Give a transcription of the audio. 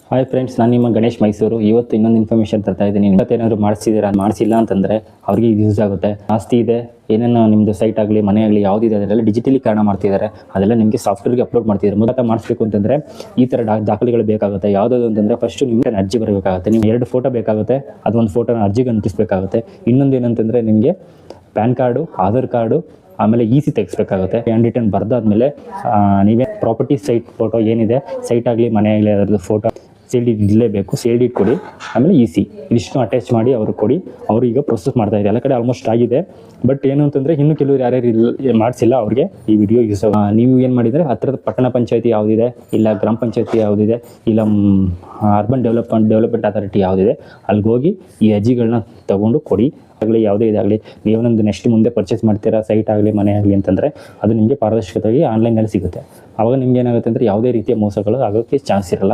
Hi friends, ನಾನು ನಿಮ್ಮ ಗಣೇಶ್ ಮೈಸೂರು. ಇವತ್ತು ಇನ್ನೊಂದು ಇನ್ಫಾರ್ಮೇಷನ್ ತರ್ತಾ ಇದ್ದೀನಿ. ಇವತ್ತೇನಾದ್ರು ಮಾಡಿಸಿದ್ದೀರಾ, ಮಾಡಿಸಿಲ್ಲ ಅಂತಂದರೆ ಅವ್ರಿಗೆ ಇದು ಯೂಸ್ ಆಗುತ್ತೆ. ಆಸ್ತಿ ಇದೆ, ಏನೇನು ನಿಮ್ಮದು ಸೈಟ್ ಆಗಲಿ ಮನೆ ಆಗಲಿ ಯಾವುದಿದೆ ಅದನ್ನೆಲ್ಲ ಡಿಜಿಟಲೀಕರಣ ಮಾಡ್ತಿದ್ದಾರೆ. ಅದೆಲ್ಲ ನಿಮಗೆ ಸಾಫ್ಟ್ವೇರ್ಗೆ ಅಪ್ಲೋಡ್ ಮಾಡ್ತಿದ್ದಾರೆ. ಮೊದಲ ಮಾಡಿಸ್ಬೇಕು ಅಂತಂದರೆ ಈ ಥರ ದಾಖಲೆಗಳು ಬೇಕಾಗುತ್ತೆ. ಯಾವುದಾದ್ರು ಅಂತಂದರೆ ಫಸ್ಟು ನಿಮಗೆ ಅರ್ಜಿ ಬರಬೇಕಾಗುತ್ತೆ. ನಿಮ್ಗೆ 2 ಫೋಟೋ ಬೇಕಾಗುತ್ತೆ. ಅದೊಂದು ಫೋಟೋನ ಅರ್ಜಿಗೆ ಅಂಟಿಸ್ಬೇಕಾಗುತ್ತೆ. ಇನ್ನೊಂದು ಏನಂತಂದರೆ ನಿಮಗೆ ಪ್ಯಾನ್ ಕಾರ್ಡು, ಆಧಾರ್ ಕಾರ್ಡು, ಆಮೇಲೆ EC ತೆಗಿಸ್ಬೇಕಾಗುತ್ತೆ. ಹ್ಯಾಂಡ್ ರಿಟರ್ನ್ ಬರೆದಾದ್ಮೇಲೆ ನೀವೇ ಪ್ರಾಪರ್ಟಿ ಸೈಟ್ ಫೋಟೋ ಏನಿದೆ, ಸೈಟ್ ಆಗಲಿ ಮನೆ ಆಗಲಿ ಅದರದ್ದು ಫೋಟೋ ಸೇಲ್ ಡೀಡ್ ಇರಲೇಬೇಕು. ಸೇಲ್ ಡೀಡ್ ಕೊಡಿ, ಆಮೇಲೆ EC ಇದಿಷ್ಟು ಅಟ್ಯಾಚ್ ಮಾಡಿ ಅವ್ರಿಗೆ ಕೊಡಿ. ಅವರು ಈಗ ಪ್ರೊಸೆಸ್ ಮಾಡ್ತಾ ಇದ್ದಾರೆ. ಎಲ್ಲ ಕಡೆ ಆಲ್ಮೋಸ್ಟ್ ಆಗಿದೆ. ಬಟ್ ಏನು ಅಂತಂದರೆ ಇನ್ನೂ ಕೆಲವರು ಯಾರ್ಯಾರು ಮಾಡಿಸಿಲ್ಲ ಅವ್ರಿಗೆ ಈ ವಿಡಿಯೋ ಯೂಸ್. ನೀವು ಏನು ಮಾಡಿದರೆ ಹತ್ತಿರದ ಪಟ್ಟಣ ಪಂಚಾಯತಿ ಯಾವುದಿದೆ, ಇಲ್ಲ ಗ್ರಾಮ ಪಂಚಾಯತಿ ಯಾವುದಿದೆ, ಇಲ್ಲ ಅರ್ಬನ್ ಡೆವಲಪ್ಮೆಂಟ್ ಅಥಾರಿಟಿ ಯಾವುದಿದೆ, ಅಲ್ಲಿಗೆ ಹೋಗಿ ಈ ಅರ್ಜಿಗಳನ್ನ ತೊಗೊಂಡು ಕೊಡಿ. ಆಗಲಿ ಯಾವುದೇ ಇದಾಗಲಿ, ನೀವೊಂದು ನೆಕ್ಸ್ಟ್ ಮುಂದೆ ಪರ್ಚೇಸ್ ಮಾಡ್ತೀರಾ ಸೈಟ್ ಆಗಲಿ ಮನೆ ಆಗಲಿ ಅಂತಂದರೆ ಅದು ನಿಮಗೆ ಪಾರದರ್ಶಕತೆಯಾಗಿ ಆನ್ಲೈನಲ್ಲಿ ಸಿಗುತ್ತೆ. ಆವಾಗ ನಿಮ್ಗೆ ಏನಾಗುತ್ತೆ ಅಂದರೆ ಯಾವುದೇ ರೀತಿಯ ಮೋಸಗಳು ಆಗೋಕ್ಕೆ ಚಾನ್ಸ್ ಇರಲ್ಲ.